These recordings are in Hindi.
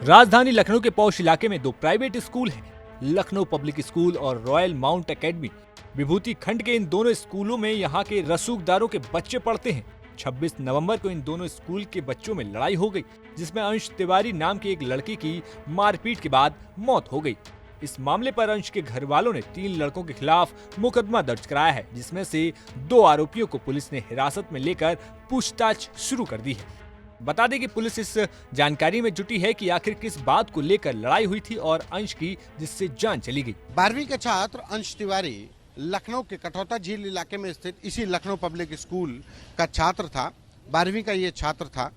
राजधानी लखनऊ के पौष इलाके में दो प्राइवेट स्कूल हैं, लखनऊ पब्लिक स्कूल और रॉयल माउंट एकेडमी। विभूति खंड के इन दोनों स्कूलों में यहाँ के रसूखदारों के बच्चे पढ़ते हैं। 26 नवंबर को इन दोनों स्कूल के बच्चों में लड़ाई हो गई, जिसमें अंश तिवारी नाम के एक लड़के की मारपीट के बाद मौत हो गई। इस मामले पर अंश के घर वालों ने 3 लड़कों के खिलाफ मुकदमा दर्ज कराया है, जिसमें से 2 आरोपियों को पुलिस ने हिरासत में लेकर पूछताछ शुरू कर दी है। बता दें कि पुलिस इस जानकारी में जुटी है कि आखिर किस बात को लेकर लड़ाई हुई थी और अंश की जिससे जान चली गई। 12वीं के छात्र अंश तिवारी लखनऊ के कठौता झील इलाके में स्थित इसी लखनऊ पब्लिक स्कूल का छात्र था। 12वीं का ये छात्र था।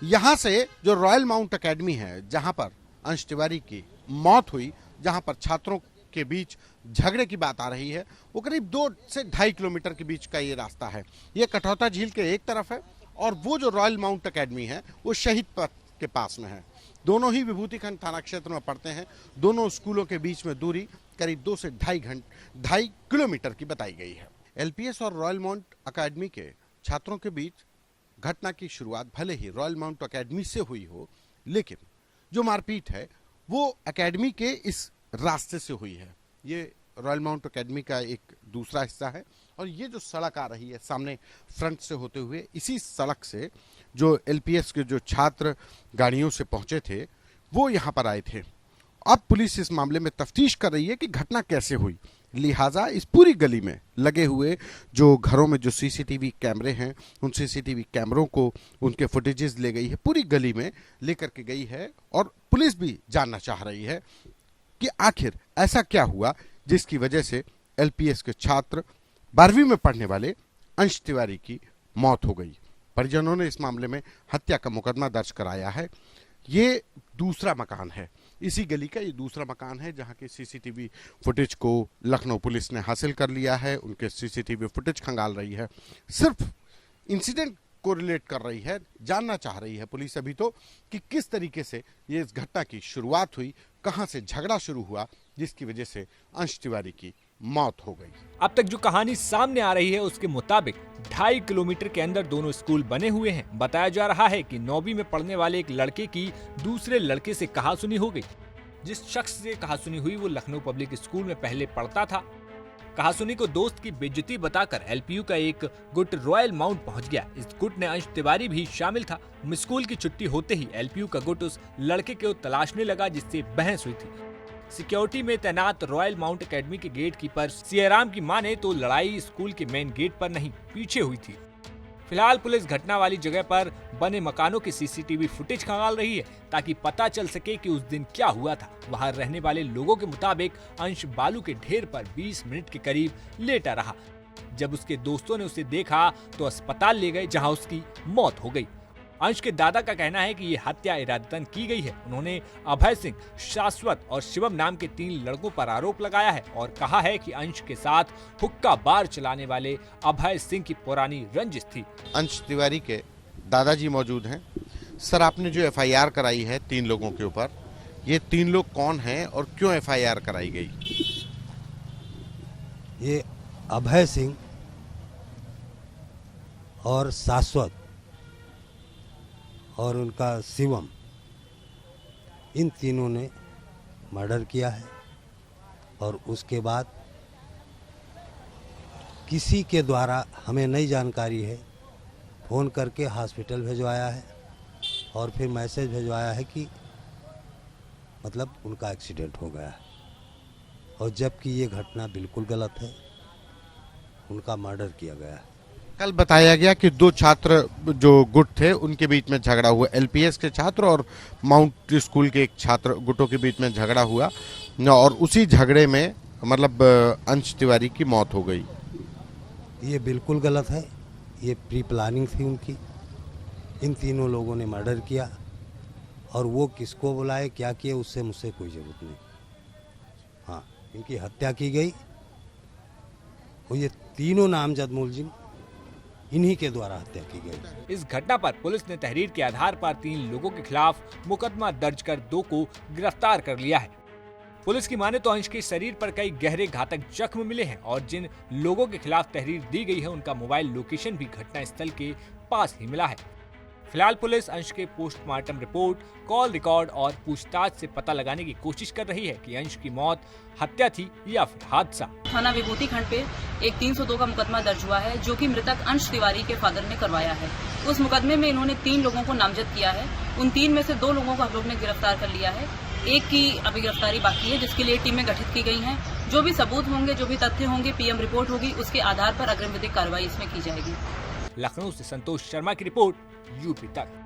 यहाँ से जो रॉयल माउंट एकेडमी है, जहाँ पर अंश तिवारी की मौत हुई, जहाँ पर छात्रों के बीच झगड़े की बात आ रही है, वो करीब 2 से 2.5 किलोमीटर के बीच का ये रास्ता है। ये कठौता झील के एक तरफ है और वो जो रॉयल माउंट एकेडमी है वो शहीद पथ के पास में है। दोनों ही विभूति खंड थाना क्षेत्र में पड़ते हैं। दोनों स्कूलों के बीच में दूरी करीब 2 से 2.5 किलोमीटर की बताई गई है। एलपीएस और रॉयल माउंट एकेडमी के छात्रों के बीच घटना की शुरुआत भले ही रॉयल माउंट एकेडमी से हुई हो, लेकिन जो मारपीट है वो एकेडमी के इस रास्ते से हुई है। ये रॉयल माउंट एकेडमी का एक दूसरा हिस्सा है और ये जो सड़क आ रही है सामने फ्रंट से होते हुए, इसी सड़क से जो एलपीएस के जो छात्र गाड़ियों से पहुंचे थे वो यहाँ पर आए थे। अब पुलिस इस मामले में तफ्तीश कर रही है कि घटना कैसे हुई। लिहाजा इस पूरी गली में लगे हुए जो घरों में जो सीसीटीवी कैमरे हैं, उन सीसीटीवी कैमरों को उनके फुटेजेस ले गई है, पूरी गली में लेकर के गई है और पुलिस भी जानना चाह रही है कि आखिर ऐसा क्या हुआ जिसकी वजह से एलपीएस के छात्र 12वीं में पढ़ने वाले अंश तिवारी की मौत हो गई। परिजनों ने इस मामले में हत्या का मुकदमा दर्ज कराया है। ये दूसरा मकान है, इसी गली का ये दूसरा मकान है जहां के सीसीटीवी फुटेज को लखनऊ पुलिस ने हासिल कर लिया है। उनके सीसीटीवी फुटेज खंगाल रही है, सिर्फ इंसिडेंट को रिलेट कर रही है। जानना चाह रही है पुलिस अभी तो कि किस तरीके से ये इस घटना की शुरुआत हुई, कहां से झगड़ा शुरू हुआ जिसकी वजह से अंश तिवारी की मौत हो गई। अब तक जो कहानी सामने आ रही है उसके मुताबिक 2.5 किलोमीटर के अंदर दोनों स्कूल बने हुए हैं। बताया जा रहा है कि 9वीं में पढ़ने वाले एक लड़के की दूसरे लड़के से कहासुनी हो गई। जिस शख्स से कहासुनी हुई वो लखनऊ पब्लिक स्कूल में पहले पढ़ता था। कहासुनी को दोस्त की बेइज्जती बताकर एलपीयू का एक गुट रॉयल माउंट पहुंच गया। इस गुट में अंश तिवारी भी शामिल था। स्कूल की छुट्टी होते ही एलपीयू का गुट उस लड़के को तलाशने लगा जिससे बहस हुई थी। सिक्योरिटी में तैनात रॉयल माउंट एकेडमी के गेट कीपर सियाराम की माने तो लड़ाई स्कूल के मेन गेट पर नहीं, पीछे हुई थी। फिलहाल पुलिस घटना वाली जगह पर बने मकानों के सीसीटीवी फुटेज खंगाल रही है ताकि पता चल सके कि उस दिन क्या हुआ था। वहां रहने वाले लोगों के मुताबिक अंश बालू के ढेर पर 20 मिनट के करीब लेटा रहा। जब उसके दोस्तों ने उसे देखा तो अस्पताल ले गए, जहां उसकी मौत हो गई। अंश के दादा का कहना है कि ये हत्या इरादतन की गई है। उन्होंने अभय सिंह, शाश्वत और शिवम नाम के 3 लड़कों पर आरोप लगाया है और कहा है कि अंश के साथ हुक्का बार चलाने वाले अभय सिंह की पुरानी रंजिश थी। अंश तिवारी के दादाजी मौजूद हैं। सर, आपने जो एफआईआर कराई है 3 लोगों के ऊपर, ये 3 लोग कौन हैं और क्यों एफआईआर कराई गई? ये अभय सिंह और शाश्वत और उनका शिवम, इन तीनों ने मर्डर किया है और उसके बाद किसी के द्वारा, हमें नई जानकारी है, फ़ोन करके हॉस्पिटल भिजवाया है और फिर मैसेज भिजवाया है कि मतलब उनका एक्सीडेंट हो गया है। और जबकि ये घटना बिल्कुल गलत है, उनका मर्डर किया गया है। कल बताया गया कि 2 छात्र जो गुट थे उनके बीच में झगड़ा हुआ। एलपीएस के छात्र और माउंट स्कूल के एक छात्र गुटों के बीच में झगड़ा हुआ और उसी झगड़े में मतलब अंश तिवारी की मौत हो गई। ये बिल्कुल गलत है। ये प्री प्लानिंग थी उनकी। इन तीनों लोगों ने मर्डर किया और वो किसको बुलाए, क्या किए, उससे मुझसे कोई ज़रूरत नहीं। हाँ, इनकी हत्या की गई और ये तीनों नामजद मुलजिम इन्हीं के द्वारा हत्या की गई। इस घटना पर पुलिस ने तहरीर के आधार पर 3 लोगों के खिलाफ मुकदमा दर्ज कर 2 को गिरफ्तार कर लिया है। पुलिस की माने तो अंश के शरीर पर कई गहरे घातक जख्म मिले हैं और जिन लोगों के खिलाफ तहरीर दी गई है उनका मोबाइल लोकेशन भी घटना स्थल के पास ही मिला है। फिलहाल पुलिस अंश के पोस्टमार्टम रिपोर्ट, कॉल रिकॉर्ड और पूछताछ से पता लगाने की कोशिश कर रही है कि अंश की मौत हत्या थी या फिर हादसा। थाना विभूति खंड पे एक 302 का मुकदमा दर्ज हुआ है, जो कि मृतक अंश तिवारी के फादर ने करवाया है। उस मुकदमे में इन्होंने 3 लोगों को नामजद किया है। उन 3 में से 2 लोगों को हम लोग ने गिरफ्तार कर लिया है। एक की अभी गिरफ्तारी बाकी है, जिसके लिए टीमें गठित की गई हैं। जो भी सबूत होंगे, जो भी तथ्य होंगे, पीएम रिपोर्ट होगी, उसके आधार पर अग्रिम विधिक कार्रवाई इसमें की जाएगी। लखनऊ से संतोष शर्मा की रिपोर्ट, यूपी तक।